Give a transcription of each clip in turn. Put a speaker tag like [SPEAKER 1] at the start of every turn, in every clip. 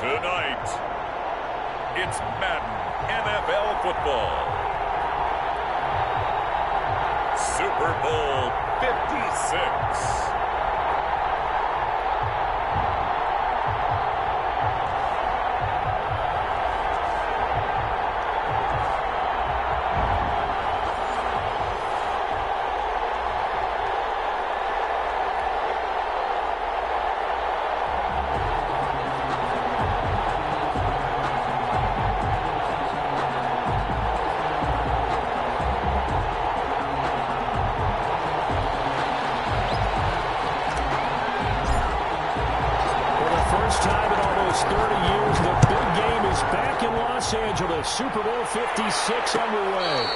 [SPEAKER 1] Tonight, it's Madden NFL football. Super Bowl 56.
[SPEAKER 2] Super Bowl 56 underway.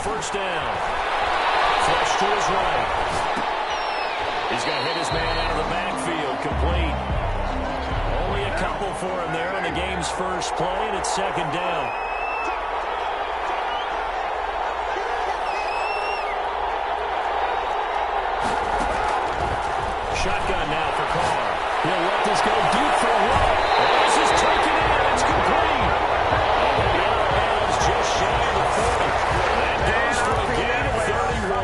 [SPEAKER 2] First down. Flush to his right. He's going to hit his man out of the backfield. Complete. Only a couple for him there on the game's first play, and it's second down. Shotgun now for Carr. He'll let this go deep for a run. This is taken in. It's complete. Just shy of the 40. That goes for a gain of 31.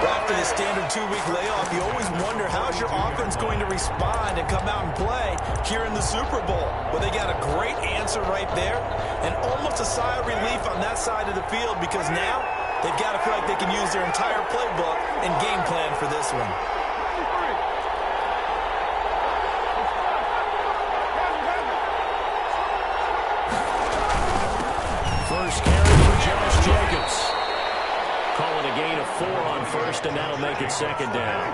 [SPEAKER 3] After the standard 2-week layoff, you always wonder how's your offense going to respond and come out and play here in the Super Bowl. Well, they got a great answer right there and almost a sigh of relief on that side of the field because now they've got to feel like they can use their entire playbook and game plan for this one.
[SPEAKER 2] First carry for Josh Jacobs. Call it a gain of 4 on first, and that'll make it second down.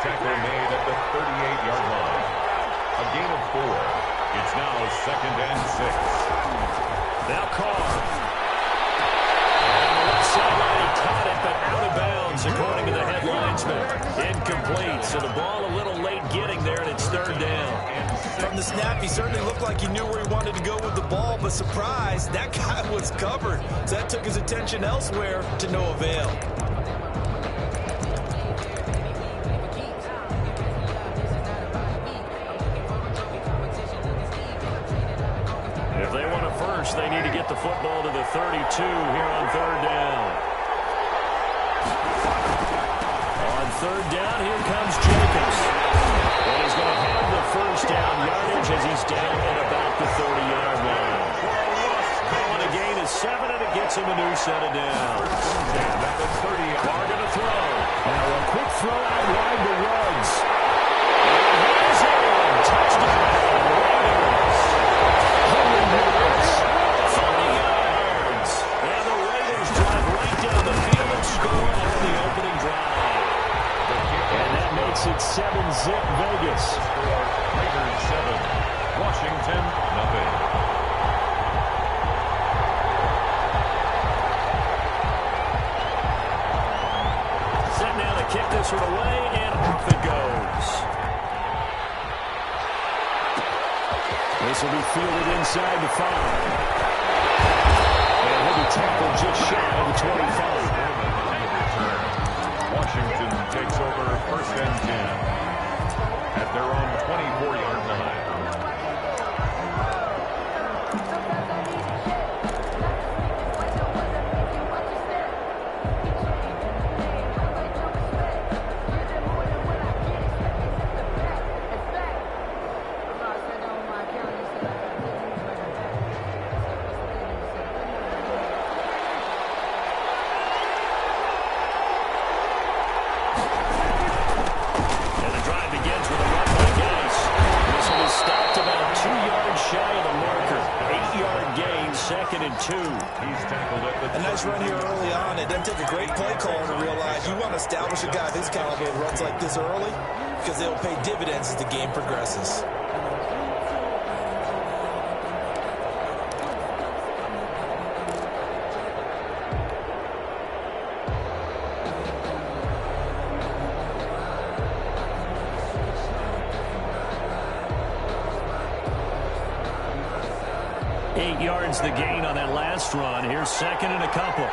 [SPEAKER 1] Tackle made at the 38-yard line. A gain of 4. It's now second and 6.
[SPEAKER 2] Now Carr. On the left sideline, he caught it, but out of bounds, according to the head linesman. Incomplete, so the ball a little late getting there, and it's third down.
[SPEAKER 3] From the snap, he certainly looked like he knew where he wanted to go with the ball, but surprise, that guy was covered. So that took his attention elsewhere to no avail.
[SPEAKER 2] If they want a first, they need to get the football to the 32 here on third down. On third down, here comes Jacobs. And he's going to have the first down yardage as he's down at about the 30-yard line. Calling a gain of 7, and it gets him a new set of downs. Carr going to throw. Now a quick throw out wide to Ruggs. And he's in. Touchdown. Raiders. 40 yards. And the Raiders drive right down the field and score on the opening drive. And that makes it 7-zip Vegas.
[SPEAKER 1] Raiders 7. Washington, nothing.
[SPEAKER 2] Set now to kick this one away, and off it goes. This will be fielded inside the 5. And he'll be tackled just shy of the 25.
[SPEAKER 1] Washington takes over first and 10 at their own 24-yard line.
[SPEAKER 2] 2.
[SPEAKER 1] He's tackled at the
[SPEAKER 3] A nice run here early on. It doesn't take a great play caller to realize you want to establish a guy of his caliber who runs like this early because they'll pay dividends as the game progresses.
[SPEAKER 2] Yards the gain on that last run. Here's second and a couple.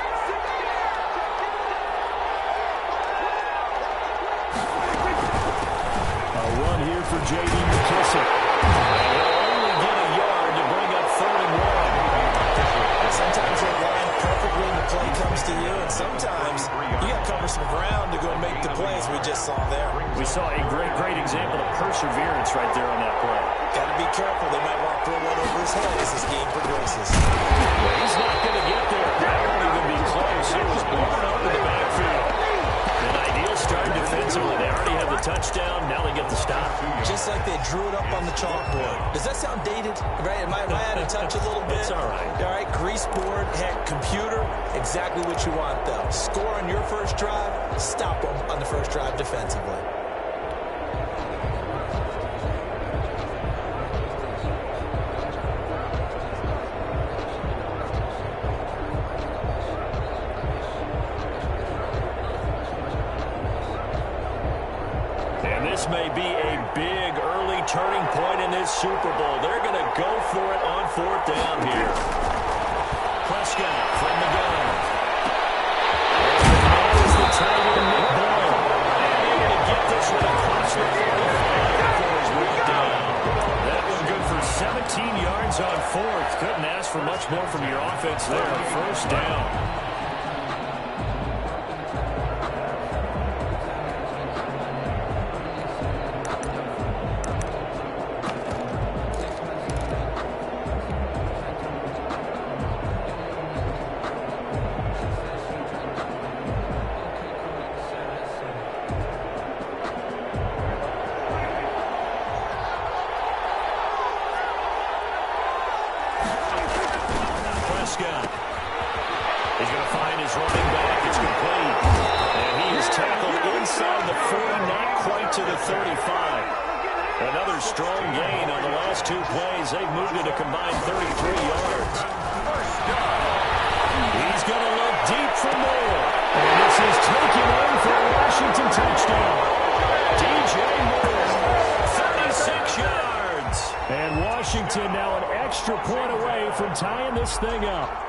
[SPEAKER 2] A run here for J.D. McKissick. And he'll only get a yard to bring up 3rd and 1.
[SPEAKER 3] Sometimes you're lined perfectly and the play comes to you, and sometimes you got to cover some ground to go make the plays we just saw there.
[SPEAKER 2] We saw a great example of perseverance right there on that play.
[SPEAKER 3] Got to be careful. They might want to throw one over his head as this game progresses.
[SPEAKER 2] Well, he's not going to get there. That won't even be close. It was blown up in the backfield. An ideal start defensively. They already have the touchdown. Now they get the stop.
[SPEAKER 3] Just like they drew it up on the chalkboard. Does that sound dated? Right? Am I out of touch a little bit?
[SPEAKER 2] It's all right.
[SPEAKER 3] All right, grease board, heck, computer, exactly what you want, though. Score on your first drive, stop them on the first drive defensively.
[SPEAKER 2] This may be a big early turning point in this Super Bowl. They're going to go for it on 4th down here. Prescott from the gun. There's the tight end, Nick Ball. And they're going to get this one across the 45 before he's whipped down. That one good for 17 yards on 4th. Couldn't ask for much more from your offense there. 1st down. He's going to find his running back. It's complete. And he is tackled inside the 40, not quite to the 35. Another strong gain on the last 2 plays. They've moved it a combined 33 yards. He's going to look deep for more. And this is taken in for a Washington touchdown. DJ Moore, 36 yards. And Washington now an extra point away from tying this thing up.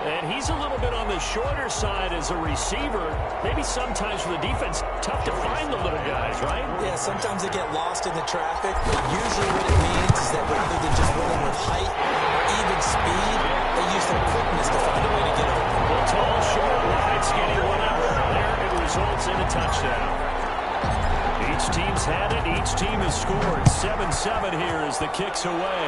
[SPEAKER 2] And he's a little bit on the shorter side as a receiver. Maybe sometimes for the defense, tough to find the little guys, right?
[SPEAKER 3] Yeah, sometimes they get lost in the traffic. But usually what it means is that rather than just winning with height or even speed, they use their quickness to find a way to get open.
[SPEAKER 2] Well, tall, short, wide, skinny, whatever. There it results in a touchdown. Each team's had it. Each team has scored. 7-7 here as the kick's away.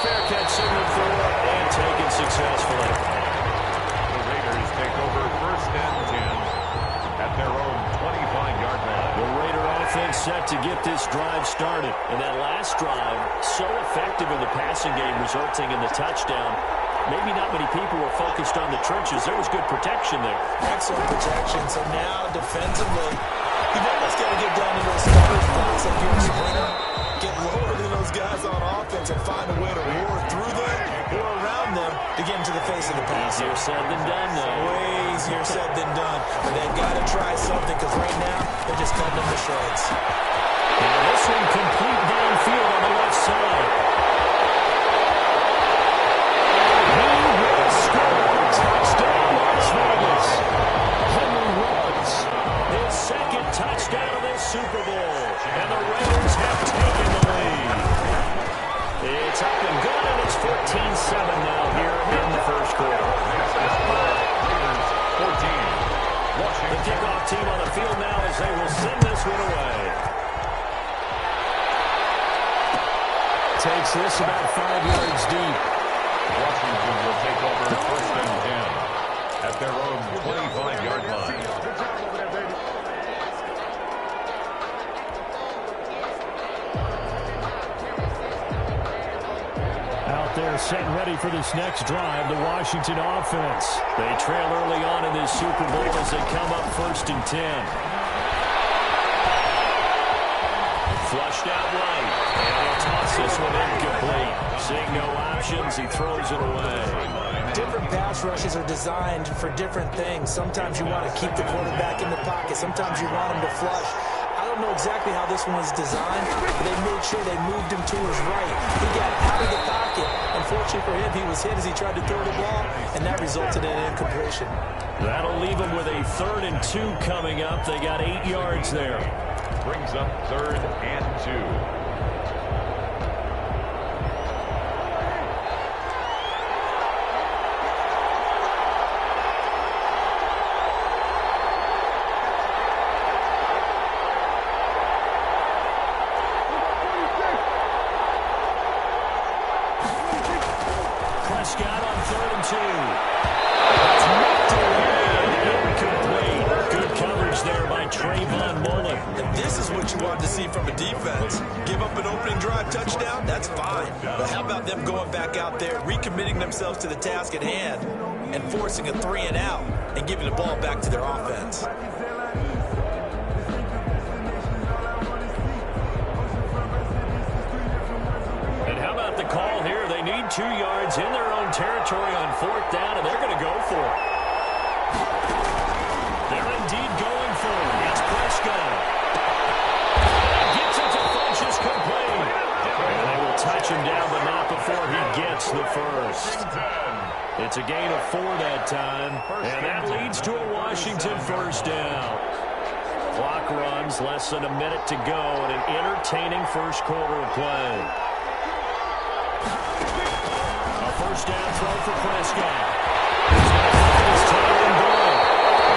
[SPEAKER 2] Fair catch signal for and taken successfully.
[SPEAKER 1] The Raiders take over 1st and 10 at their own 25-yard line.
[SPEAKER 2] The Raider offense set to get this drive started. And that last drive, so effective in the passing game, resulting in the touchdown. Maybe not many people were focused on the trenches. There was good protection there.
[SPEAKER 3] Excellent protection. So now, defensively, you've almost got to get down to those coverage blocks like you're a sprinter. Get lower than those guys on offense and find a way to roar through them or around them to get into the face of the pass.
[SPEAKER 2] Easier said than done, though.
[SPEAKER 3] Way easier said than done. But they've got to try something because right now they're just cutting them to shreds.
[SPEAKER 2] And this one complete downfield on the left side. He will score. Touchdown, Las Vegas. Henry Ruggs, his 2nd touchdown of this Super Bowl. And the Raiders have taken the lead. It's up and good, and it's 14-7 now here in the 1st quarter.
[SPEAKER 1] Raiders 14. Washington.
[SPEAKER 2] The kickoff team on the field now as they will send this one away. Takes this about 5 yards deep.
[SPEAKER 1] Washington will take over 1st and 10 at their own 25-yard line.
[SPEAKER 2] there setting ready for this next drive, the Washington offense. They trail early on in this Super Bowl as they come up 1st and 10. Flushed out right, and he'll toss this one incomplete. Seeing no options, he throws it away.
[SPEAKER 3] Different pass rushes are designed for different things. Sometimes you want to keep the quarterback in the pocket. Sometimes you want him to flush. I don't know exactly how this one was designed, but they made sure they moved him to his right. He got out of the pocket. Unfortunately for him, he was hit as he tried to throw the ball, and that resulted in an incompletion.
[SPEAKER 2] That'll leave him with a 3rd and 2 coming up. They got 8 yards there.
[SPEAKER 1] Brings up 3rd and 2.
[SPEAKER 2] Prescott on 3rd and 2. It's knocked away. Incomplete. Good coverage there by Trayvon Mullen.
[SPEAKER 3] And this is what you want to see from a defense. Give up an opening drive touchdown, that's fine. But how about them going back out there, recommitting themselves to the task at hand, and forcing a 3 and out, and giving the ball back to their offense.
[SPEAKER 2] And how about the call here? They need 2 yards in their own territory on 4th down, and they're going to go for it. They're indeed going for it. It's Prescott. Gets it to Funchess complete. And they will touch him down, but not before he gets the first. It's a gain of 4 that time, and that leads to a Washington 1st down. Clock runs, less than a minute to go, and an entertaining first quarter of play. A 1st down throw for Prescott. He's going to find his time and goal.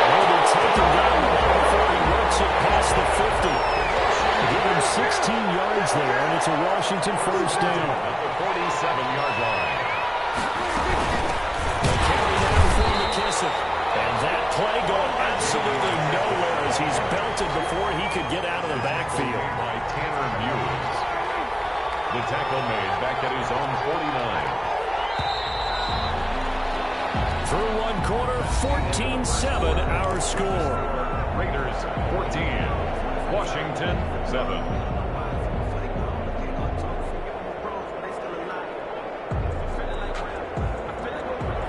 [SPEAKER 2] And he'll be taken down before he works it past the 50. Give him 16 yards there, and it's a Washington 1st down.
[SPEAKER 1] At the 47-yard line.
[SPEAKER 2] The carry down for McKissick. And that play going absolutely nowhere as he's belted before he could get out of the backfield.
[SPEAKER 1] By Tanner Muse. The tackle made back at his own 49.
[SPEAKER 2] Through 1 quarter, 14-7 our score.
[SPEAKER 1] Raiders 14, Washington 7.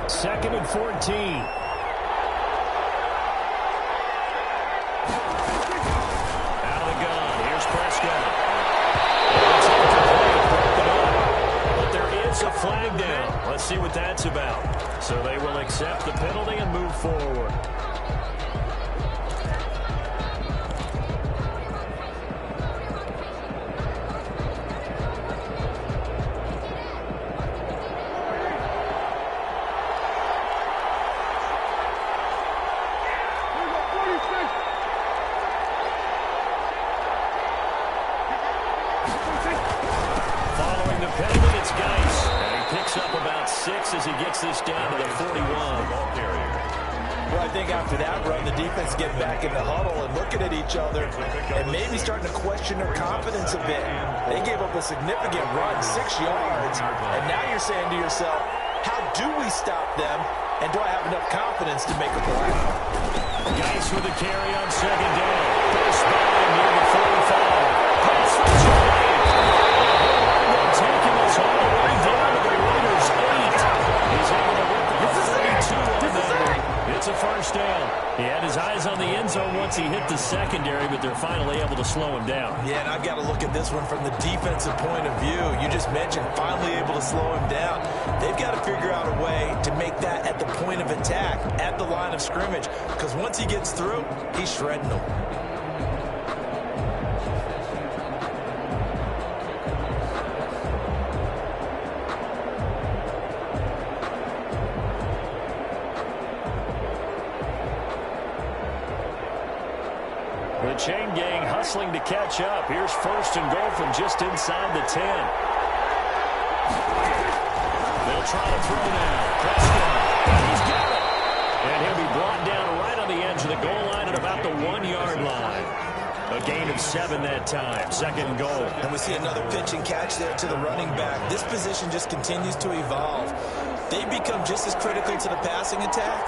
[SPEAKER 2] 2nd and 14. Out of the gun. Here's Prescott. It's incomplete. Broken up. But there is a flag down. Let's see what that's about. So they will accept the penalty and move forward. Following the penalty, it's Geis. And he picks up about 6 as he gets this down to the 41.
[SPEAKER 3] Well, I think after that run, the defense get back in the huddle and looking at each other and maybe starting to question their confidence a bit. They gave up a significant run, 6 yards, and now you're saying to yourself, how do we stop them, and do I have enough confidence to make a play?
[SPEAKER 2] Geis with a carry on 2nd down. First down near the 45. Pass from Jordan. Taking us all the way down to the Raiders' 8. He's able to whip the 32 on that. It's a 1st down. He had his eyes on the end zone once he hit the secondary, but they're finally able to slow him down.
[SPEAKER 3] Yeah, and I've got to look at this one from the defensive point of view. You just mentioned finally able to slow him down. They've got to figure out a way to make that at the point of attack, at the line of scrimmage, because once he gets through, he's shredding them.
[SPEAKER 2] The chain gang hustling to catch up. Here's 1st and goal from just inside the 10. They'll try to throw now. Prescott. He's got it. And he'll be brought down right on the edge of the goal line at about the 1-yard line. A gain of 7 that time. Second and goal.
[SPEAKER 3] And we see another pitch and catch there to the running back. This position just continues to evolve. They become just as critical to the passing attack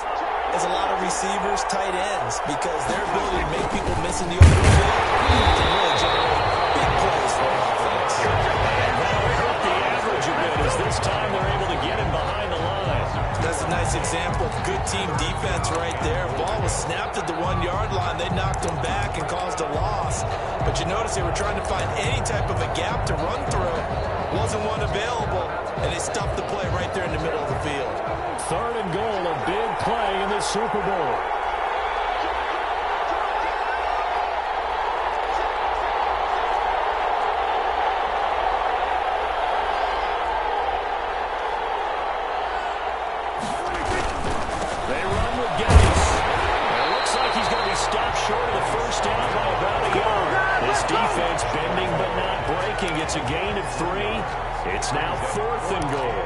[SPEAKER 3] as a lot of receivers, tight ends, because their ability to make people miss in the open field can really generate big plays for offense.
[SPEAKER 2] That'll hurt the average a bit as this time they're able to get him behind the line.
[SPEAKER 3] That's a nice example of good team defense right there. Ball was snapped at the 1-yard line. They knocked him back and caused a loss. But you notice they were trying to find any type of a gap to run through. Wasn't one available, and they stuffed the play right there in the middle of the field.
[SPEAKER 2] Third and goal, a big play in the Super Bowl. They run with Gates. It looks like he's going to be stopped short of the first down by about a yard. This defense bending but not breaking. It's a gain of 3. It's now 4th and goal.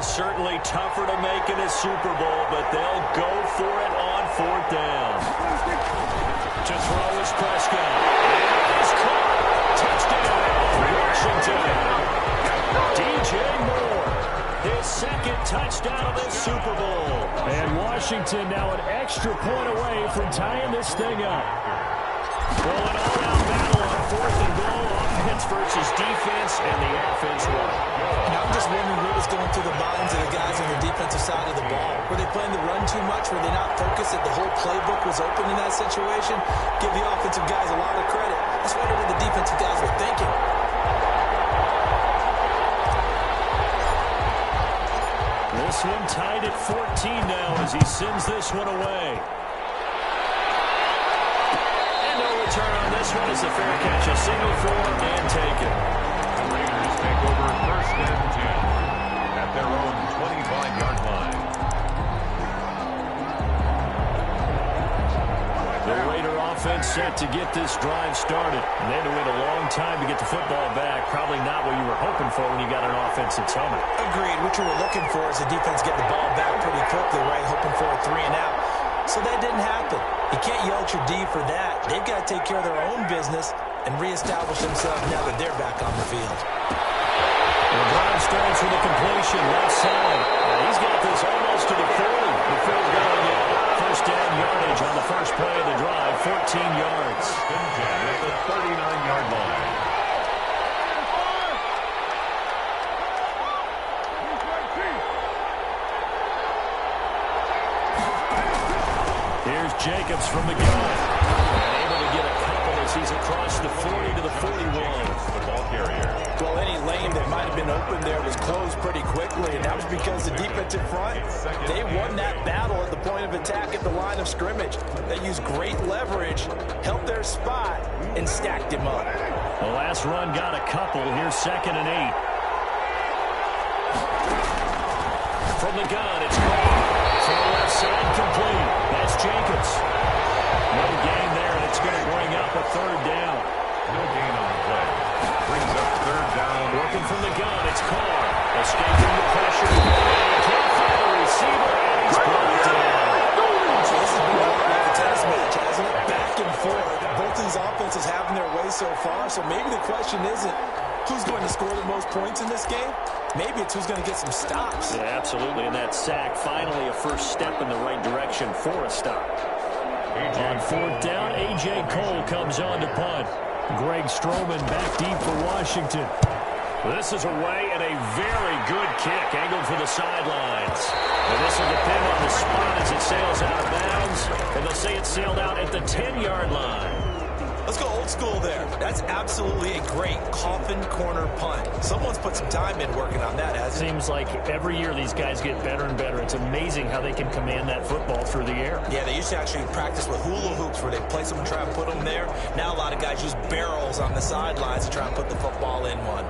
[SPEAKER 2] Certainly tougher to make in a Super Bowl, but they'll go for it on 4th down. To throw is Prescott. And he's caught. Touchdown, Washington. DJ Moore, his 2nd touchdown of the Super Bowl. And Washington now an extra point away from tying this thing up. Well, an all-out battle on 4th and goal. Offense versus defense, and the offense won.
[SPEAKER 3] I'm just wondering what was going through the minds of the guys on the defensive side of the ball. Were they playing the run too much? Were they not focused that the whole playbook was open in that situation? Give the offensive guys a lot of credit. I just wonder what the defensive guys were thinking.
[SPEAKER 2] This one tied at 14 now as he sends this one away. And no return on this one is a fair catch. A single for him and taken.
[SPEAKER 1] The Raiders take over 1st and 10 at their own 25-yard line.
[SPEAKER 2] The Raider offense set to get this drive started. And they had to wait a long time to get the football back. Probably not what you were hoping for when you got an offense that's humming.
[SPEAKER 3] Agreed. What you were looking for is the defense get the ball back pretty quickly, right? Hoping for a 3 and out. So that didn't happen. You can't yell at your D for that. They've got to take care of their own business and reestablish themselves now that they're back on the field.
[SPEAKER 2] The drive starts with a completion left side. He's got this almost to the 40 before going in. First down yardage on the first play of the drive, 14 yards.
[SPEAKER 1] At the 39-yard line.
[SPEAKER 2] Here's Jacobs from the gun. Able to get a couple as he's across the 40 to the 41.
[SPEAKER 1] The ball carrier.
[SPEAKER 3] Well, any lane that might have been open there was closed pretty quickly, and that was because the defensive front, they won that battle at the point of attack at the line of scrimmage. They used great leverage, helped their spot, and stacked him up.
[SPEAKER 2] The last run got a couple. Here's 2nd and 8. From the gun, it's caught. From the left side, complete. That's Jacobs. No gain there, and it's going to bring up a 3rd down.
[SPEAKER 1] No gain on the play. Brings up 3rd down.
[SPEAKER 2] Working from the gun, it's Carr. Escaping the pressure. He can't find a receiver, and he's brought down.
[SPEAKER 3] So this has been a lot like a tennis match, hasn't it? Back and forth. Both these offenses having their way so far, so maybe the question isn't who's going to score the most points in this game. Maybe it's who's going to get some stops.
[SPEAKER 2] Yeah, absolutely, and that sack, finally a first step in the right direction for a stop. On 4th down, A.J. Cole comes on to punt. Greg Stroman back deep for Washington. This is away and a very good kick, angled for the sidelines. And this will depend on the spot as it sails out of bounds, and they'll say it sailed out at the 10-yard line.
[SPEAKER 3] Let's go old school there. That's absolutely a great coffin corner punt. Someone's put some time in working on that, hasn't it?
[SPEAKER 2] Seems like every year these guys get better and better. It's amazing how they can command that football through the air.
[SPEAKER 3] Yeah, they used to actually practice with hula hoops where they place them and try and put them there. Now a lot of guys use barrels on the sidelines to try and put the football in one.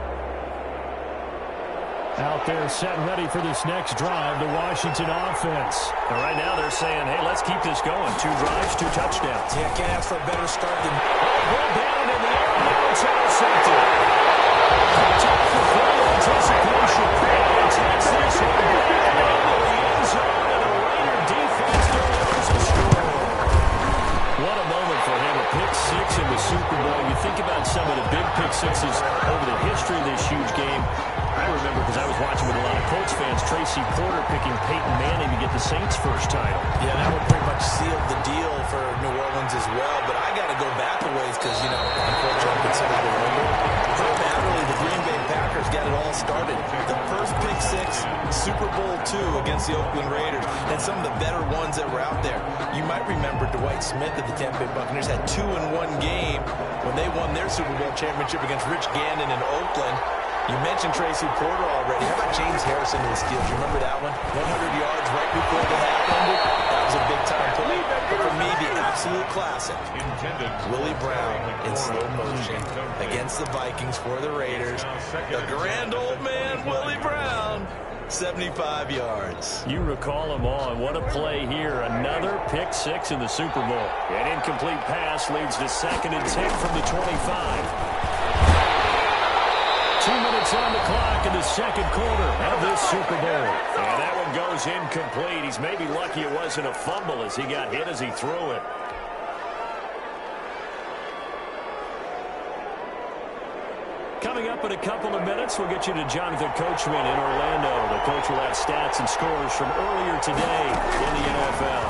[SPEAKER 2] Out there set ready for this next drive, the Washington offense. And right now they're saying, hey, let's keep this going. 2 drives, 2 touchdowns.
[SPEAKER 3] Yeah, can't ask for a better start than...
[SPEAKER 2] Ball down in the air, now it's intercepted. Time for play anticipation. And takes this one back into the end zone, and the Raider defense delivers a score. What a moment for him, a pick 6 in the Super Bowl. You think about some of the big pick 6s over the history of this huge game. I remember, because I was watching with a lot of Colts fans, Tracy Porter picking Peyton Manning to get the Saints' first title.
[SPEAKER 3] Yeah, that would pretty much seal the deal for New Orleans as well. But I got to go back a ways because, you know, unfortunately, I'm considered the older. Herb Adderley, the Green Bay Packers, got it all started. The first pick 6, Super Bowl II against the Oakland Raiders, and some of the better ones that were out there. You might remember Dwight Smith of the Tampa Bay Buccaneers had 2 in one game when they won their Super Bowl championship against Rich Gannon in Oakland. You mentioned Tracy Porter already. How about James Harrison to the Steelers? You remember that one? 100 yards right before the half ended. That was a big-time play. But for me, the absolute classic, Willie Brown in slow motion against the Vikings for the Raiders. The grand old man, Willie Brown, 75 yards.
[SPEAKER 2] You recall them all, and what a play here. Another pick 6 in the Super Bowl. An incomplete pass leads to 2nd and 10 from the 25. 2 minutes on the clock in the second quarter of this Super Bowl. And that one goes incomplete. He's maybe lucky it wasn't a fumble as he got hit as he threw it. Coming up in a couple of minutes, we'll get you to Jonathan Coachman in Orlando. The coach will have stats and scores from earlier today in the NFL.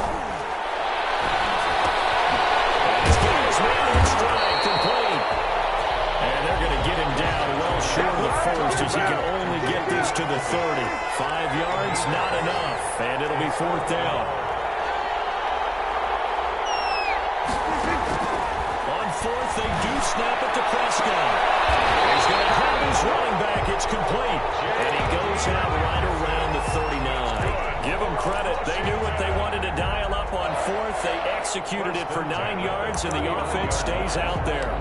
[SPEAKER 2] It's Gaines man in stride, complete. And they're going to get him down well short of the first as he can only get this to the 30. 5 yards, not enough. And it'll be 4th down. On 4th, they do snap it to Prescott. He's going to have his running back. It's complete. And he goes out right around the 39. Give them credit. They knew what they wanted to dial up on 4th. They executed it for 9 yards, and the offense stays out there.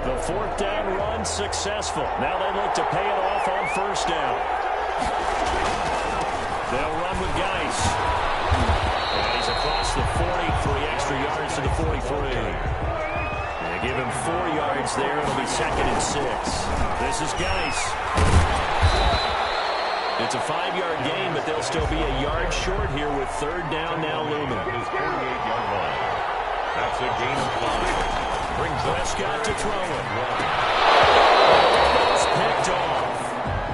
[SPEAKER 2] The 4th down run successful. Now they look to pay it off on 1st down. They'll run with Geis. And he's across the 40, 3 extra yards to the 43. They give him 4 yards there. It'll be 2nd and 6. This is Geis. It's a 5-yard gain, but they'll still be a yard short here with 3rd down now looming.
[SPEAKER 1] His 48-yard line. That's a gain of 5. Brings
[SPEAKER 2] Prescott to throw it. It's picked off.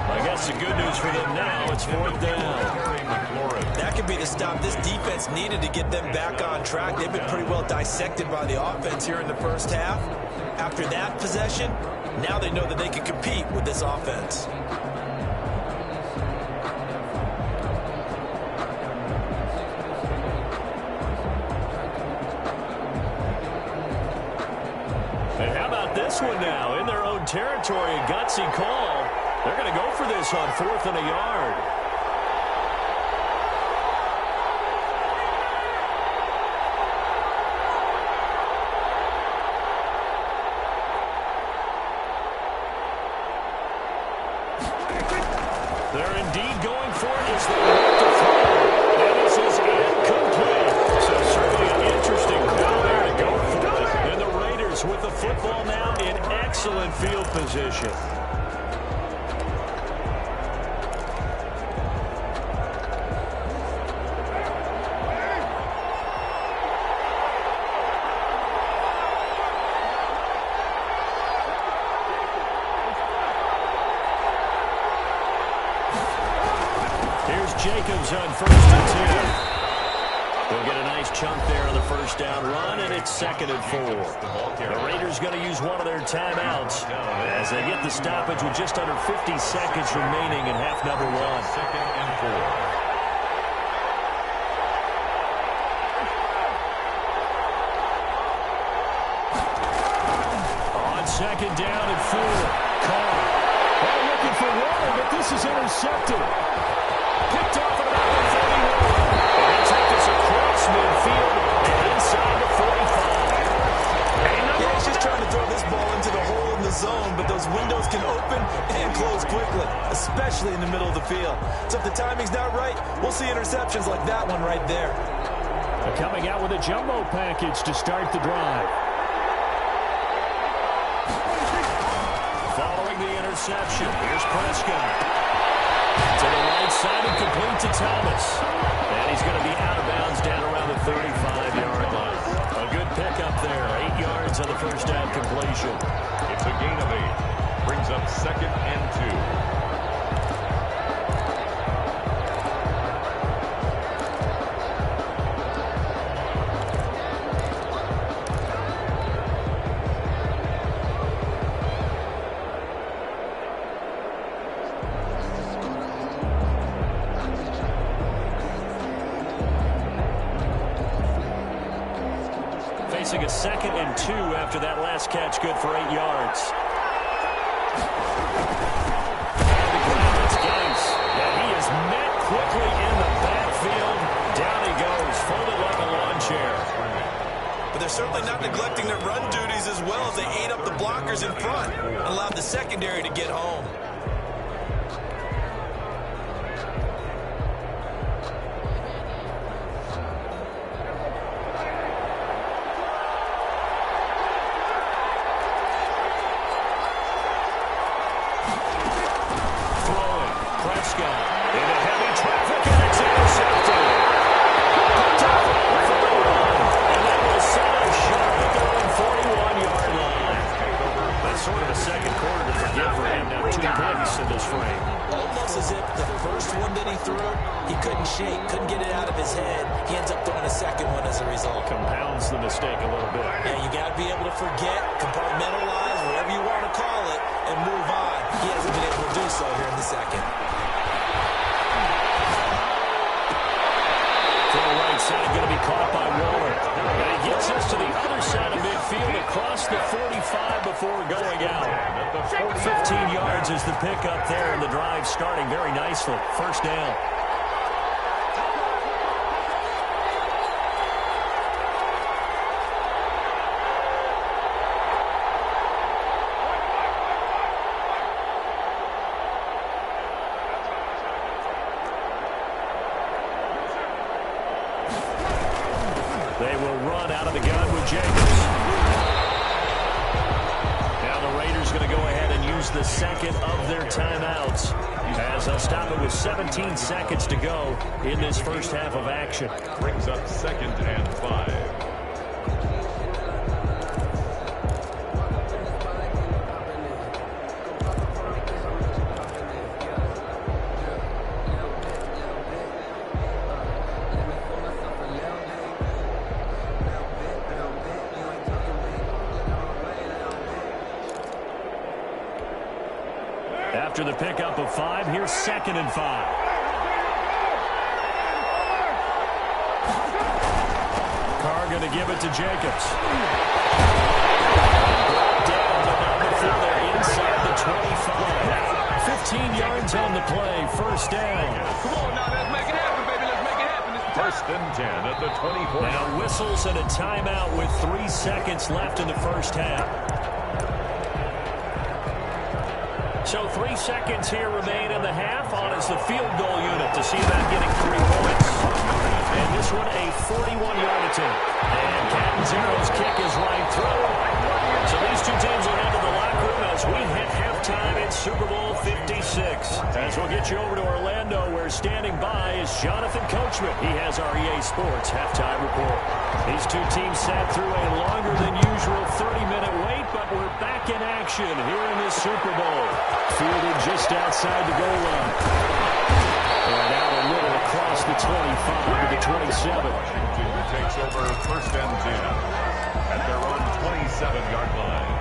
[SPEAKER 2] I guess the good news for them now, it's 4th down.
[SPEAKER 3] That could be the stop this defense needed to get them back on track. They've been pretty well dissected by the offense here in the first half. After that possession, now they know that they can compete with this offense.
[SPEAKER 2] And how about this one now? In their own territory, a gutsy call. They're going to go for this on 4th and a yard. They're indeed going for it as they look to throw. And this is incomplete. So certainly an interesting call there to go for it. And the Raiders with the football now in excellent field position. Jacobs on 1st and 10. They'll get a nice chunk there on the 1st down run, and it's 2nd and 4. The Raiders going to use one of their timeouts as they get the stoppage with just under 50 seconds remaining in half number 1.
[SPEAKER 1] 2nd and 4.
[SPEAKER 2] On 2nd down and 4. Carr. They're looking for one, but this is intercepted. Picked off at about the 31. And they take this across midfield and inside the 45.
[SPEAKER 3] can open and close quickly, especially in the middle of the field. So if the timing's not right, we'll see interceptions like that one right there.
[SPEAKER 2] They're coming out with a jumbo package to start the drive. Following the interception, here's Prescott. To the right side and complete to Thomas. And he's going to be out of bounds down around the 35-yard line. A good pickup there. 8 yards on the first down completion.
[SPEAKER 1] It's a gain of 8. Brings up 2nd and 2.
[SPEAKER 2] Facing a 2nd and 2 after that last catch, good for 8 yards. And the ground, it's Gase. And he is met quickly in the backfield. Down he goes, folded like a lawn chair.
[SPEAKER 3] But they're certainly not neglecting their run duties as well as they ate up the blockers in front and allowed the secondary to get home.
[SPEAKER 4] Couldn't get it out of his head. He ends up throwing a second one as a result.
[SPEAKER 2] Compounds the mistake a little bit.
[SPEAKER 4] Yeah, you got to be able to forget, compartmentalize, whatever you want to call it, and move on. He hasn't been able to do so here in the second.
[SPEAKER 2] From the right side, going to be caught by Waller. And he gets us to the other side of midfield across the 45 before going out. 15 yards is the pickup there, and the drive starting very nicely. First down. They will run out of the gun with Jacobs. Now the Raiders going to go ahead and use the second of their timeouts as they'll stop it with 17 seconds to go in this first half of action.
[SPEAKER 1] Brings up 2nd and 5.
[SPEAKER 2] After the pickup of 5, here's 2nd and 5. Carr going to give it to Jacobs. Brought down, but not before they're inside the 25. 15 yards on the play, first down.
[SPEAKER 5] Come on now, let's make it happen, baby. Let's make it happen.
[SPEAKER 1] First and 10 at the 24.
[SPEAKER 2] Now whistles and a timeout with 3 seconds left in the first half. So 3 seconds here remain in the half. On is the field goal unit to see about getting 3 points. And this one a 41-yard attempt. And Catanzaro's kick is right through. So these two teams will head to the locker room as we hit halftime in Super Bowl 56. As we'll get you over to Orlando, where standing by is Jonathan Coachman. He has our EA Sports halftime report. These two teams sat through a longer than usual 30-minute wait, but we're back in action here in this Super Bowl. Fielded just outside the goal line. And out a little across the 25 to the 27.
[SPEAKER 1] Washington takes over first and 10 at their own 27-yard line.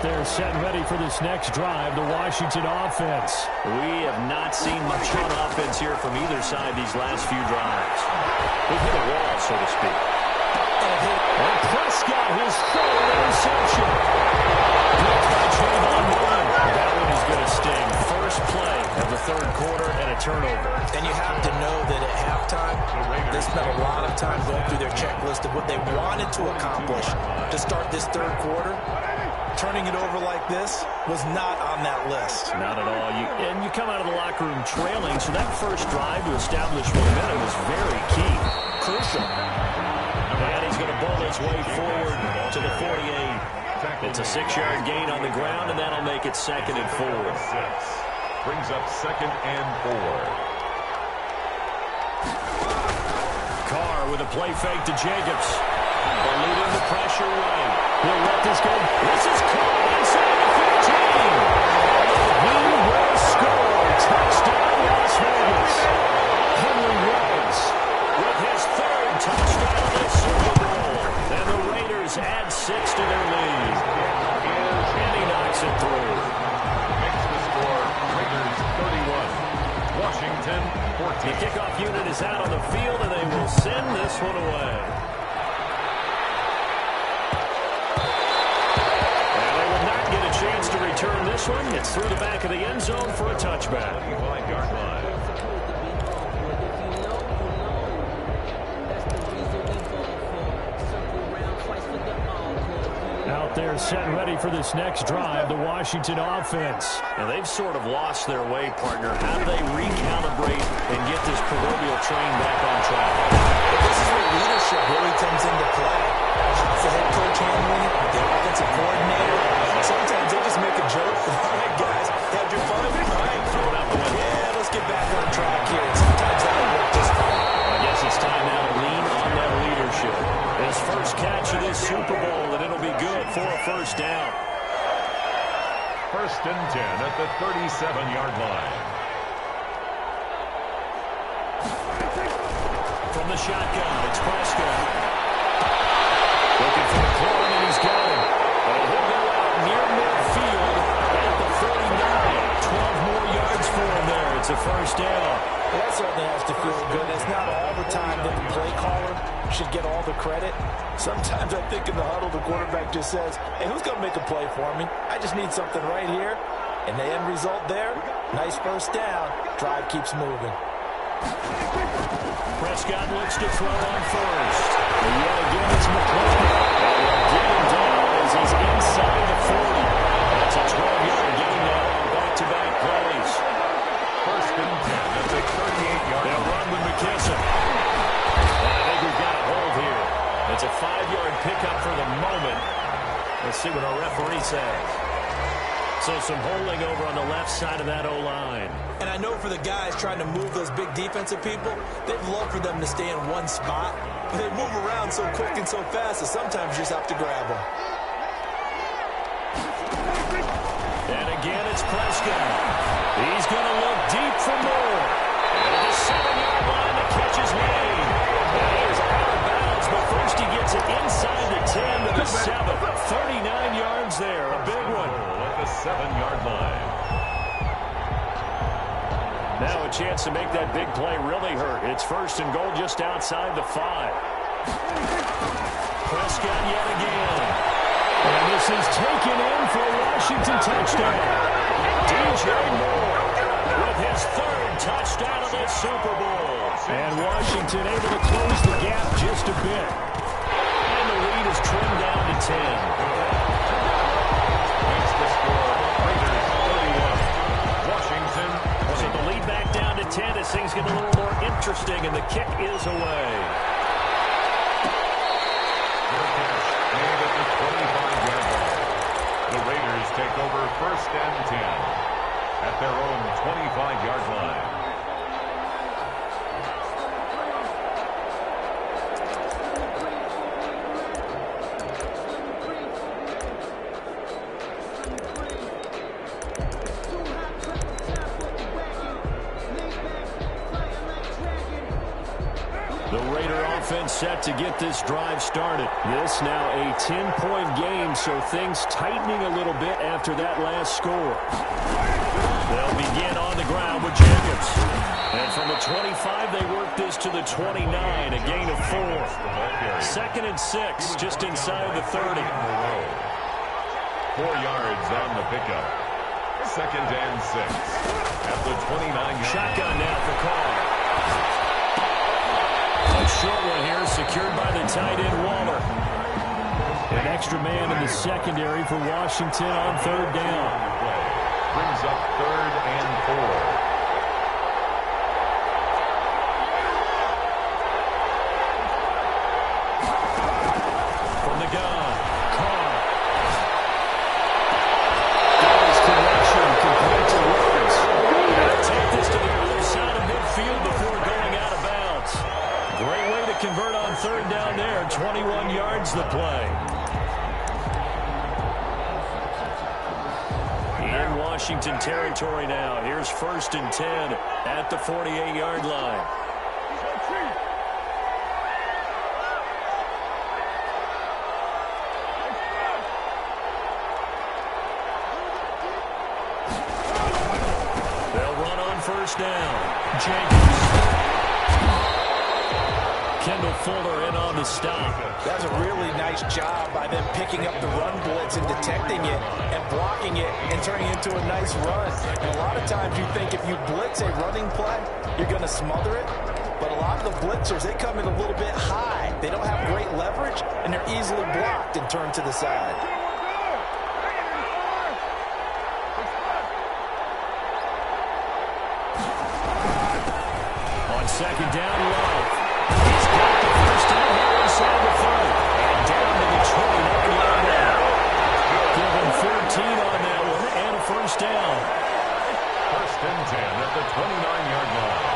[SPEAKER 2] They're set and ready for this next drive, the Washington offense. We have not seen much on offense here from either side these last few drives. We've hit a wall, so to speak. And Prescott, his third interception. Blocked by Trayvon Mullen. That one is going to sting. First play of the third quarter and a turnover.
[SPEAKER 3] And you have to know that at halftime, they spent a lot of time going through their checklist of what they wanted to accomplish to start this third quarter. Turning it over like this was not on that list.
[SPEAKER 2] Not at all. And you come out of the locker room trailing, so that first drive to establish momentum is very key. Crucial. And he's going to bowl his way forward to the 48. It's a 6-yard gain on the ground, and that'll make it 2nd and 4.
[SPEAKER 1] Brings up 2nd and 4.
[SPEAKER 2] Carr with a play fake to Jacobs. Eluding the pressure right. He'll let this go. This is caught inside the 15. He will score. Touchdown, Las Vegas. Henry Ruggs with his 3rd touchdown of this Super Bowl. And the Raiders add 6 to their lead. And he knocks it through.
[SPEAKER 1] Makes the score Raiders 31. Washington 14.
[SPEAKER 2] The kickoff unit is out on the field, and they will send this one away. Chance to return this one. It's through the back of the end zone for a touchback.
[SPEAKER 1] 5-yard line.
[SPEAKER 2] Out there set ready for this next drive, the Washington offense. And they've sort of lost their way, partner. How do they recalibrate and get this proverbial train back on track?
[SPEAKER 3] This is where leadership really comes into play. It's the head coach handling it, the offensive coordinator. Sometimes they just make a joke. All right, guys, had your fun. All right, throw it out the window. Yeah, let's get back on track here. And sometimes that will work just fine.
[SPEAKER 2] I guess it's time now to lean on that leadership. His first catch of this Super Bowl, and it'll be good for a first down.
[SPEAKER 1] 1st and 10 at the 37-yard line.
[SPEAKER 2] From the shotgun, it's Prescott. Looking for the corner, and he's got him. And he'll go out near midfield at the 49. 12 more yards for him there. It's a first down.
[SPEAKER 3] Well, that certainly has to feel good. It's not all the time that the play caller should get all the credit. Sometimes I think in the huddle, the quarterback just says, hey, who's going to make a play for me? I just need something right here. And the end result there, nice first down. Drive keeps moving.
[SPEAKER 2] Prescott looks to throw on first. And yet again, it's McClellan. And we'll get him down as he's inside the 40. That's a 12-yard gain now on back-to-back plays.
[SPEAKER 1] 1st and 10 at the 38-yard line.
[SPEAKER 2] They'll run with McKissick. And I think we've got a hold here. It's a 5-yard pickup for the moment. Let's see what our referee says. So some holding over on the left side of that O-line.
[SPEAKER 3] And I know for the guys trying to move those big defensive people, they'd love for them to stay in one spot. But they move around so quick and so fast that sometimes you just have to grab them.
[SPEAKER 2] And again, it's Prescott. He's going to look deep for more. And the 7-yard line, the catch is made. And he is out of bounds, but first he gets it inside the 10 to the 7. 39 yards there, a big one.
[SPEAKER 1] At the 7-yard line.
[SPEAKER 2] Now a chance to make that big play really hurt. It's 1st and goal just outside the 5. Prescott yet again. And this is taken in for a Washington touchdown. DJ Moore with his 3rd touchdown of this Super Bowl. And Washington able to close the gap just a bit. And the lead is trimmed down to 10.
[SPEAKER 1] Makes the score Raiders 31. Washington 20.
[SPEAKER 2] So the lead back down to 10 as things get a little more interesting, and the kick is away.
[SPEAKER 1] Made at the 25-yard line. The Raiders take over 1st and 10 at their own 25-yard line.
[SPEAKER 2] The Raider offense set to get this drive started. This now a 10-point game, so things tightening a little bit after that last score. They'll begin on the ground with Jacobs. And from the 25, they work this to the 29, a gain of 4. 2nd and 6, just inside the 30.
[SPEAKER 1] 4 yards on the pickup. 2nd and 6 at the the 29-yard.
[SPEAKER 2] Shotgun now for Carr. A short one here, secured by the tight end, Waller. An extra man in the secondary for Washington on third down.
[SPEAKER 1] Brings up 3rd and 4.
[SPEAKER 2] Convert on third down there. 21 yards the play. In Washington territory now. Here's 1st and 10 at the 48-yard line. They'll run on 1st down. Jenkins. Kendall Fuller in on the stop.
[SPEAKER 3] That's a really nice job by them picking up the run blitz and detecting it and blocking it and turning it into a nice run. And a lot of times you think if you blitz a running play, you're going to smother it. But a lot of the blitzers, they come in a little bit high. They don't have great leverage, and they're easily blocked and turned to the side.
[SPEAKER 2] On 2nd down, Love. He's got the 1st down here inside the 30. And down to the 29-yard line. Give him 14 on that one and a 1st down.
[SPEAKER 1] 1st and 10 at the 29-yard line.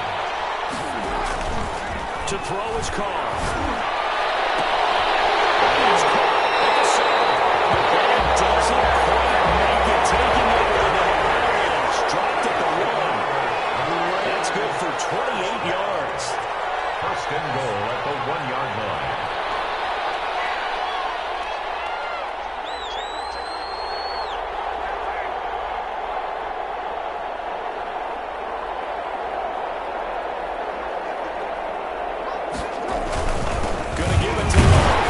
[SPEAKER 2] To throw his Carr. He's caught at the 7. And doesn't quite make it. Taking it over the edge. Dropped at the 1. That's good for 28 yards.
[SPEAKER 1] 1st and goal at the 1-yard line.
[SPEAKER 2] Gonna give it to Love.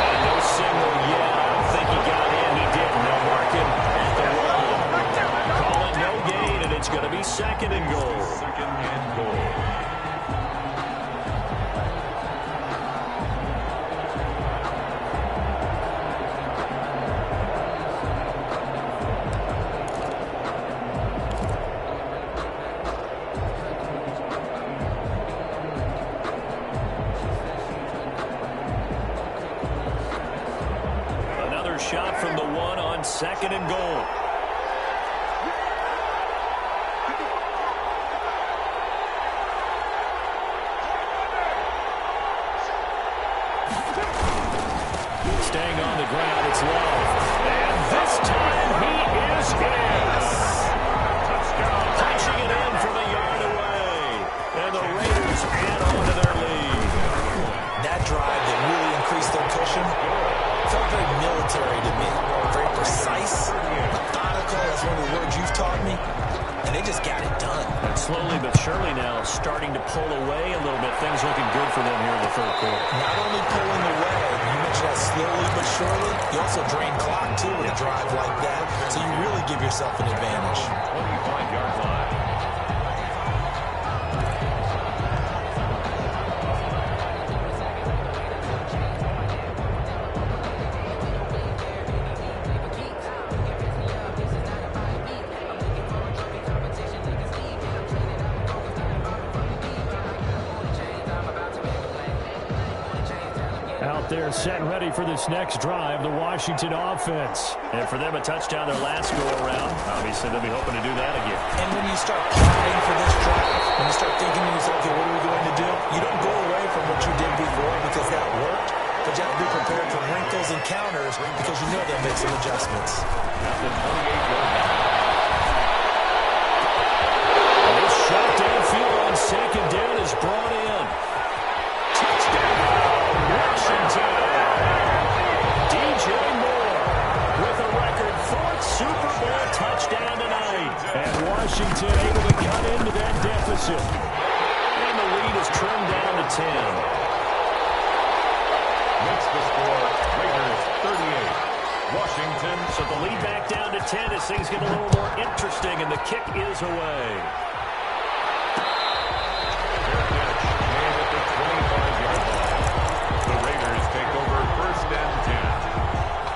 [SPEAKER 2] And no signal yet. I don't think he got in. He didn't. They'll mark him at the 1. Call it no gain, and it's going to be 2nd and goal.
[SPEAKER 1] 2nd and goal.
[SPEAKER 2] Shot from the 1 on 2nd and goal. Staying on the ground, it's Love. And this time he is in. Punching it in from a yard away. And the Raiders add on to their lead.
[SPEAKER 3] That drive that really increased their cushion felt very military to me. Very precise, methodical. That's one of the words you've taught me. And they just got it done.
[SPEAKER 2] And slowly but surely now starting to pull away a little bit. Things looking good for them here in the 3rd quarter.
[SPEAKER 3] Not only pulling away, you mentioned that slowly but surely, you also drain clock too with a drive like that. So you really give yourself an advantage.
[SPEAKER 1] 25-yard line.
[SPEAKER 2] They're set and ready for this next drive, the Washington offense. And for them, a touchdown their last go-around. Obviously, they'll be hoping to do that again.
[SPEAKER 3] And when you start plotting for this drive, when you start thinking to yourself, okay, what are we going to do? You don't go away from what you did before because that worked, but you have to be prepared for wrinkles and counters because you know they'll make some adjustments.
[SPEAKER 2] This shot downfield on 2nd down is brought in. Touchdown, Washington. DJ Moore with a record 4th Super Bowl touchdown tonight. And Washington able to cut into that deficit. And the lead is trimmed down to 10.
[SPEAKER 1] Makes the score Raiders 38, Washington.
[SPEAKER 2] So the lead back down to 10 as things get a little more interesting, and the kick is away.
[SPEAKER 1] Fair catch made at the 25-yard line. The Raiders take over first and 10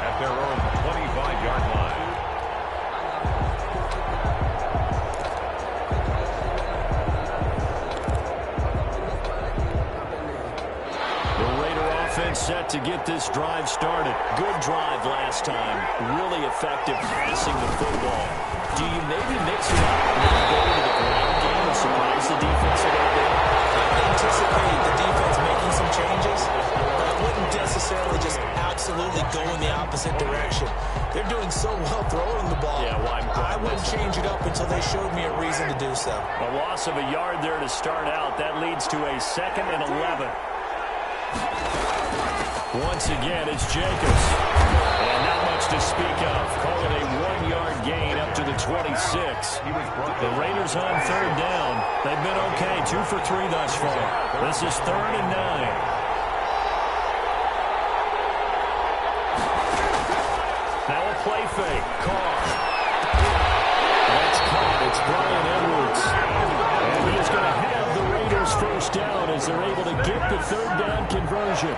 [SPEAKER 1] at their own 25-yard line.
[SPEAKER 2] Set to get this drive started. Good drive last time. Really effective passing the football. Do you maybe mix it up and go to the ground game and surprise the defense a little bit?
[SPEAKER 4] I anticipate the defense making some changes, but I wouldn't necessarily just absolutely go in the opposite direction. They're doing so well throwing the ball.
[SPEAKER 2] Yeah, well,
[SPEAKER 4] I wouldn't change it up until they showed me a reason to do so.
[SPEAKER 2] A loss of a yard there to start out. That leads to a 2nd and 11. Once again, it's Jacobs. And not much to speak of. Call it a 1-yard gain up to the 26. The Raiders on 3rd down. They've been okay. 2 for 3 thus far. This is 3rd and 9. Now a play fake. Carr. That's caught. It's Brian Edwards. And he is going to have the Raiders first down as they're able to get the 3rd down conversion.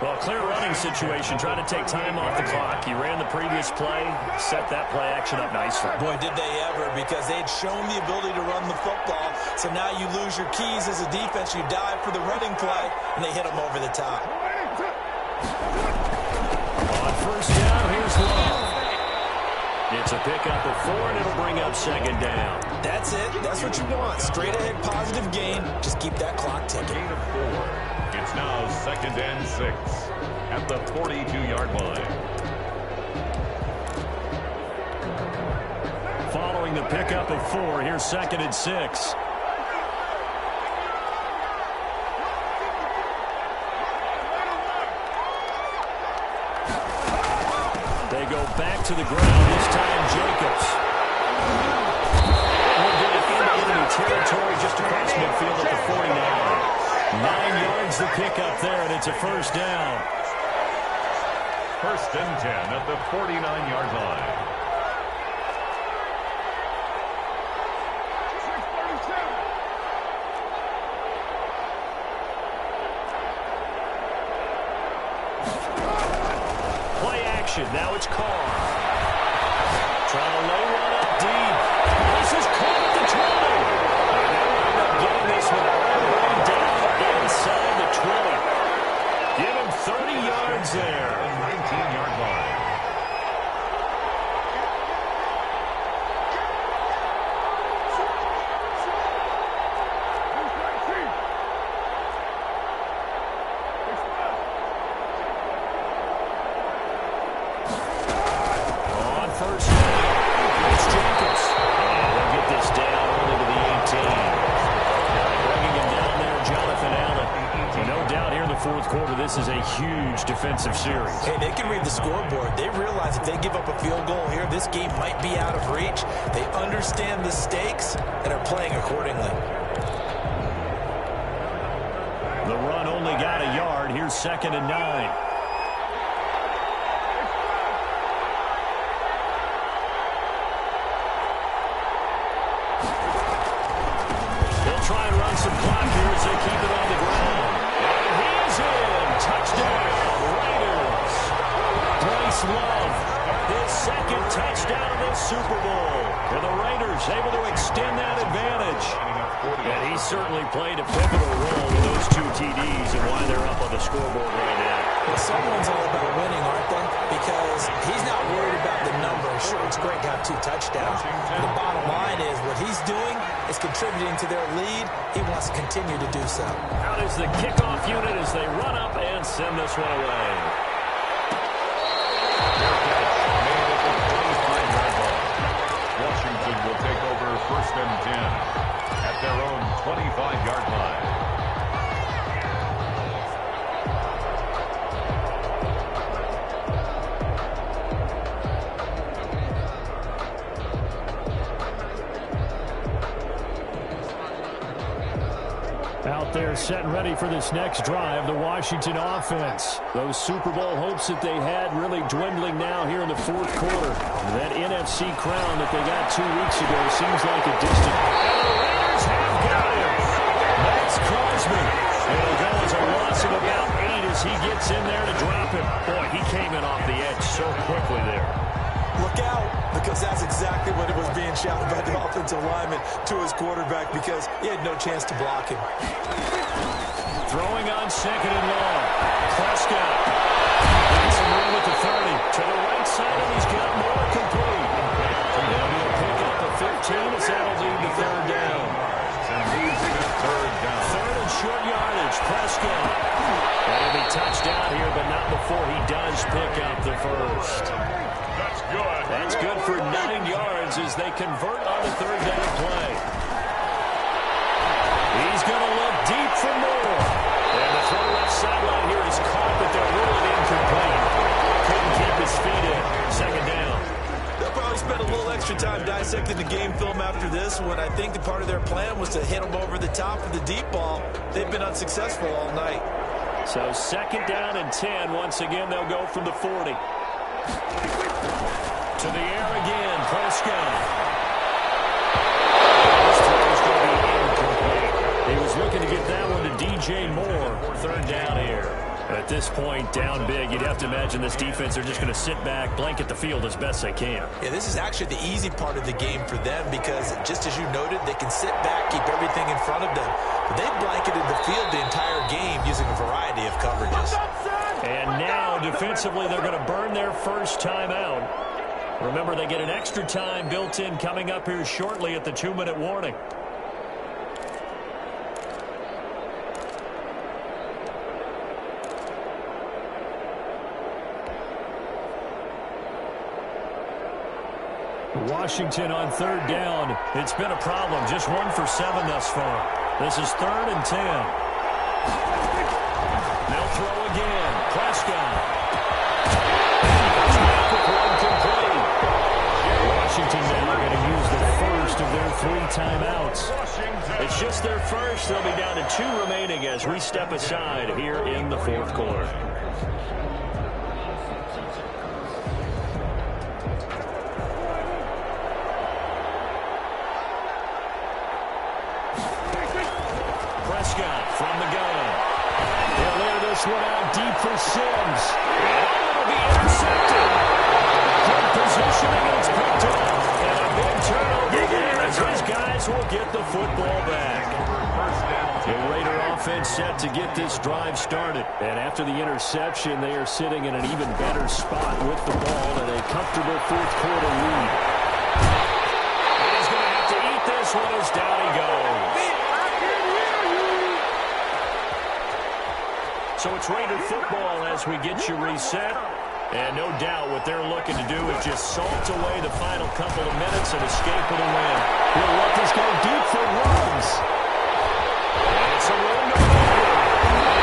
[SPEAKER 2] Well, clear running situation, trying to take time off the clock. He ran the previous play, set that play action up nicely.
[SPEAKER 4] Boy, did they ever, because they'd shown the ability to run the football. So now you lose your keys as a defense. You dive for the running play, and they hit them over the top.
[SPEAKER 2] On first down, here's Love. It's a pickup of 4, and it'll bring up 2nd down.
[SPEAKER 4] That's it. That's what you want. Straight ahead positive gain. Just keep that clock ticking.
[SPEAKER 1] Gain of 4. It's now 2nd and 6 at the 42-yard line.
[SPEAKER 2] Following the pickup of 4, here's 2nd and 6. They go back to the ground, this time Jacobs. We'll get it into enemy territory just across midfield at the 49. 9 yards the pickup there, and it's a first down.
[SPEAKER 1] 1st and 10 at the 49-yard line.
[SPEAKER 2] Play action. Now it's Carr. Trying to lay one up deep. This is caught at the 20. And they wind up getting this one all the way down inside the 20. Give him 30 yards there.
[SPEAKER 1] 19-yard line.
[SPEAKER 2] On first down, it's Jacobs. And they'll get this down only to the 18. Bringing him down there, Jonathan Allen. And no doubt here in the 4th quarter, this is a huge defensive series.
[SPEAKER 4] Hey, they can read the scoreboard. They realize if they give up a field goal here, this game might be out of reach. They understand the stakes and are playing accordingly.
[SPEAKER 2] The run only got a yard. Here's 2nd and 9. They'll try and run some clock here as they keep it on the ground. And he's in. Touchdown, Raiders. Bryce Love, his 2nd touchdown of this Super Bowl. And the Raiders able to extend that advantage. And he certainly played a pivotal role with those 2 TDs and why they're up on the scoreboard right now.
[SPEAKER 4] Well, someone's all about winning, aren't they? Because he's not worried about the numbers. Sure, it's great to have 2 touchdowns. The bottom line is what he's doing is contributing to their lead. He wants to continue to do so.
[SPEAKER 2] Out is the kickoff unit as they run up and send this one away.
[SPEAKER 1] Washington will take over 1st and 10 at their own 25-yard line.
[SPEAKER 2] Out there set and ready for this next drive, the Washington offense. Those Super Bowl hopes that they had really dwindling now here in the fourth quarter. That NFC crown that they got 2 weeks ago seems like a distant. And the Raiders have got him. That's Crosby. It'll go as a loss of about 8 as he gets in there to drop him. Boy, he came in off the edge so quickly there.
[SPEAKER 3] Look out, because that's exactly what it was being shouted by the offensive lineman to his quarterback, because he had no chance to block him.
[SPEAKER 2] Throwing on second and long. Prescott gets some room at the 30. To the right side, and he's got more complete. They'll be a pickup of 15 as that'll lead to third down. Third and short yardage. Prescott. That'll be touchdown here, but not before he does pick up the first. That's good for 9 yards as they convert on the third down play. He's going to look deep for more. And the throw left sideline here is caught, but they're really incomplete. Couldn't keep his feet in. Second down.
[SPEAKER 3] They'll probably spend a little extra time dissecting the game film after this one. I think the part of their plan was to hit them over the top of the deep ball. They've been unsuccessful all night.
[SPEAKER 2] So second down and 10. Once again, they'll go from the 40. To the air again, Prescott. This throw's going to be incomplete. He was looking to get that one to DJ Moore. Third down here. At this point, down big, you'd have to imagine this defense, they're just going to sit back, blanket the field as best they can.
[SPEAKER 4] Yeah, this is actually the easy part of the game for them because, just as you noted, they can sit back, keep everything in front of them. But they've blanketed the field the entire game using a variety of coverages.
[SPEAKER 2] And now, defensively, they're going to burn their first time out. Remember, they get an extra time built in coming up here shortly at the 2-minute warning. Washington on third down. It's been a problem. Just 1 for 7 thus far. This is third and 10. They'll throw again. Prescott. Washington now going to use the first of their 3 timeouts. It's just their first. They'll be down to 2 remaining as we step aside here in the fourth quarter. Prescott from the gun. They'll air this one out deep for Sims. And it'll be intercepted. Good positioning, and it's picked up. And a big turnover there as these guys will get the football back. The Raider offense set to get this drive started. And after the interception, they are sitting in an even better spot with the ball and a comfortable fourth quarter lead. He's going to have to eat this one as down he goes. So it's Raider football as we get you reset. And no doubt what they're looking to do is just salt away the final couple of minutes and escape with a win. He'll let this go deep for runs. And it's a run to Raider.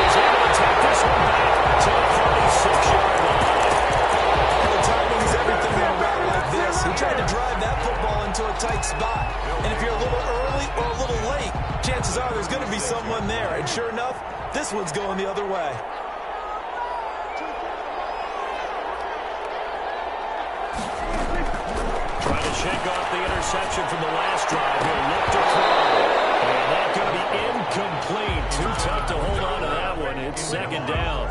[SPEAKER 2] He's able to take this one back to the 36-yard line.
[SPEAKER 3] The timing is everything in a route like this. He tried to drive that football into a tight spot. And if you're a little early or a little late, chances are there's going to be someone there. And sure enough, this one's going the other way.
[SPEAKER 2] Trying to shake off the interception from the last drive. He'll look to throw. And that's going to be incomplete. Too tough to hold on to that one. It's second down.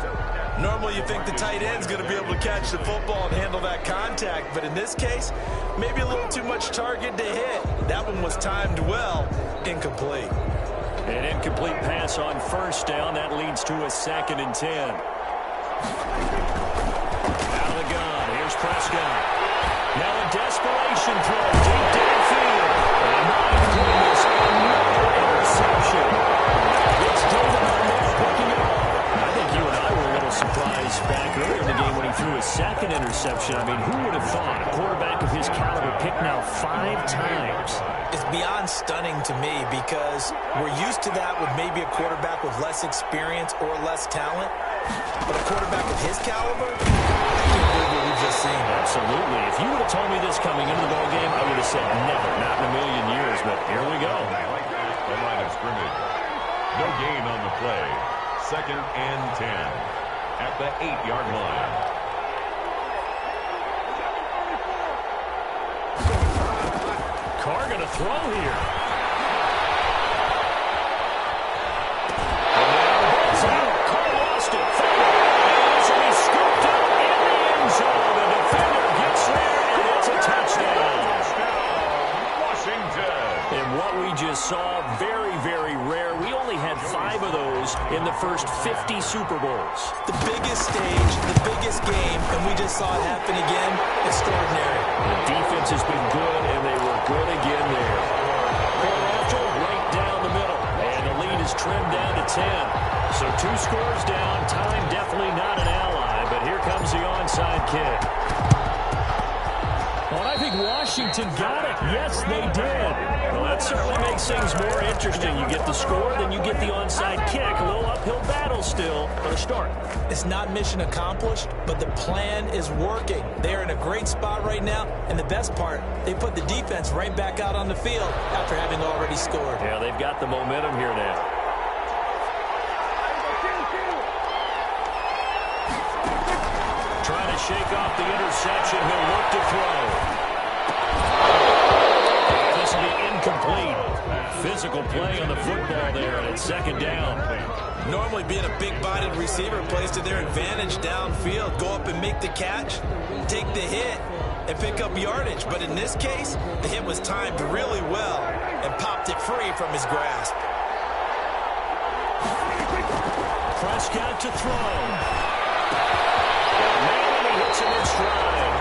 [SPEAKER 3] Normally you think the tight end's going to be able to catch the football and handle that contact. But in this case, maybe a little too much target to hit. That one was timed well. Incomplete.
[SPEAKER 2] An incomplete pass on first down. That leads to a second and 10. Out of the gun. Here's Prescott. Now a desperation throw deep downfield. And my goodness, another interception. It's David Arnett picking it up. I think you and I were a little surprised back earlier in the game when he threw his second interception. I mean, who would have thought a quarterback of his caliber picked now 5 times?
[SPEAKER 4] It's beyond stunning to me because we're used to that with maybe a quarterback with less experience or less talent. But a quarterback of his caliber, I can't believe what we've just seen.
[SPEAKER 2] Absolutely. If you would have told me this coming into the ballgame, I would have said never, not in a million years. But here we go.
[SPEAKER 1] The line of scrimmage. No gain the 8-yard line.
[SPEAKER 2] Carr going to throw here. Carr lost it. So he's scooped up in the end zone. The defender gets there, and it's a touchdown.
[SPEAKER 1] Washington.
[SPEAKER 2] And what we just saw, very, very rare. We only had 5 of those in the first 50 Super Bowls.
[SPEAKER 4] The biggest stage, the biggest game, and we just saw it happen again. Extraordinary.
[SPEAKER 2] The defense has been good, and they were good again there. After right down the middle, and the lead is trimmed down to 10. So 2 scores down, time definitely not an ally, but here comes the onside kick. Well, I think Washington got it. Yes, they did. Well, that certainly makes things more interesting. You get the score, then you get the onside kick. A little uphill battle still, but a start.
[SPEAKER 4] It's not mission accomplished, but the plan is working. They're in a great spot right now, and the best part, they put the defense right back out on the field after having already scored.
[SPEAKER 2] Yeah, they've got the momentum here now. Trying to shake off the interception. He'll look to throw. This will be incomplete. Physical play on the football there, and it's 2nd down.
[SPEAKER 3] Normally being a big-bodied receiver plays to their advantage downfield. Go up and make the catch, take the hit, and pick up yardage. But in this case, the hit was timed really well and popped it free from his grasp.
[SPEAKER 2] Prescott to throw. And he hits him in stride.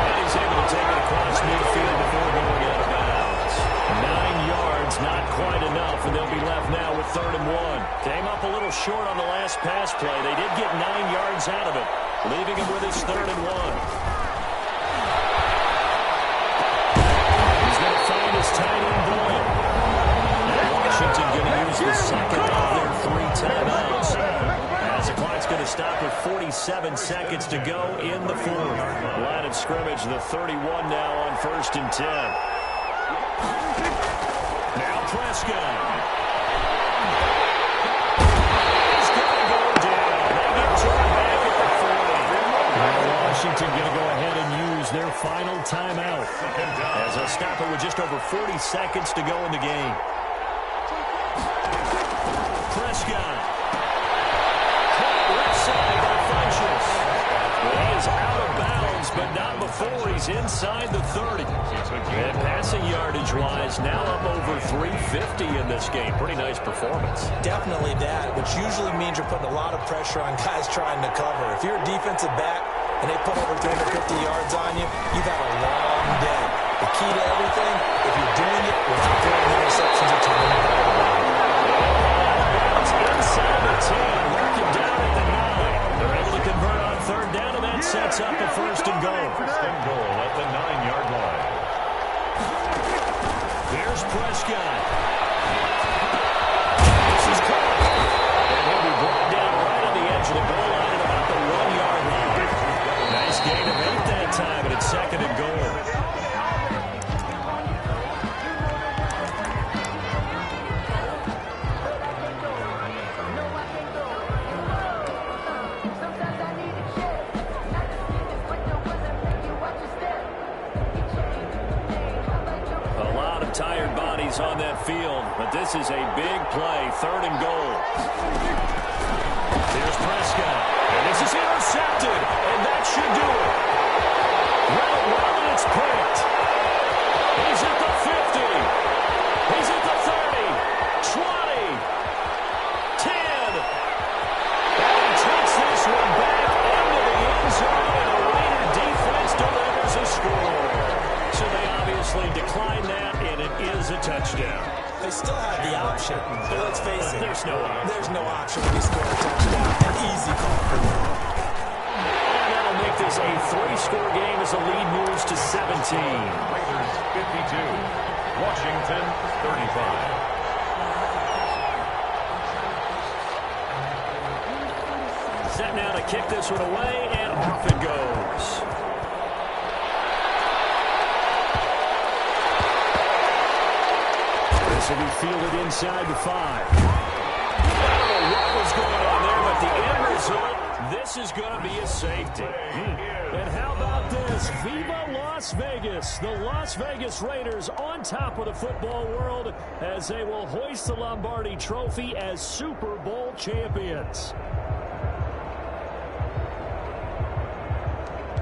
[SPEAKER 2] And he's able to take it across midfield before going out of bounds. 9 yards, not quite enough, and they'll be left now with 3rd and 1. Came up a little short on the last pass play. They did get 9 yards out of it, leaving him with his 3rd and 1. He's going to find his tight end Boyle. And Washington going to use the second of their 3 timeouts. As the clock's going to stop with 47 seconds to go in the 4th. Line of scrimmage, the 31 now on 1st and 10. Now Prescott. He's going to go down. They get turned back at the 40. Now Washington going to go ahead and use their final timeout as they'll stop it with just over 40 seconds to go in the game. Prescott. He is out of bounds, but not before he's inside the 30. And passing yardage-wise, now up over 350 in this game. Pretty nice performance.
[SPEAKER 4] Definitely that, which usually means you're putting a lot of pressure on guys trying to cover. If you're a defensive back and they put over 350 yards on you, you've had a long day. The key to everything, if you're doing it without throwing interceptions or turning the ball around.
[SPEAKER 2] Inside the 10, working down at the 9. They're able to convert on 3rd down, and that sets up a 1st and goal.
[SPEAKER 1] 1st and goal at the 9-yard line.
[SPEAKER 2] Here's Prescott. This is caught. And he'll be brought down right on the edge of the goal line at about the 1-yard line. Nice gain of 8 that time, and it's 2nd and goal. Tired bodies on that field, but this is a big play. 3rd and goal. Here's Prescott, and this is intercepted, and that should do it. Well, and it's picked. He's at the 50. He's at the 30, 20, 10. And he takes this one back into the end zone, and the Raider defense delivers a score. So they obviously declined that, and it is a touchdown.
[SPEAKER 4] They still have the option, but let's face it.
[SPEAKER 2] There's no option.
[SPEAKER 4] There's no option when you score a touchdown. An easy call for them.
[SPEAKER 2] And that'll make this a 3-score game as the lead moves to 17.
[SPEAKER 1] Raiders 52, Washington 35.
[SPEAKER 2] Set now to kick this one away, and off it goes. This will be fielded inside the 5. I don't know what was going on there, but the end result, this is going to be a safety.
[SPEAKER 6] And how about this? Viva Las Vegas. The Las Vegas Raiders on top of the football world as they will hoist the Lombardi Trophy as Super Bowl champions.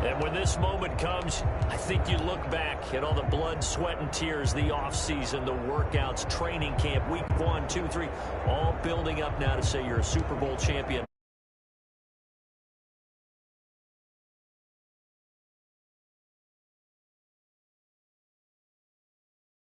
[SPEAKER 2] And when this moment comes, I think you look back at all the blood, sweat, and tears, the offseason, the workouts, training camp, week 1, 2, 3, all building up now to say you're a Super Bowl champion.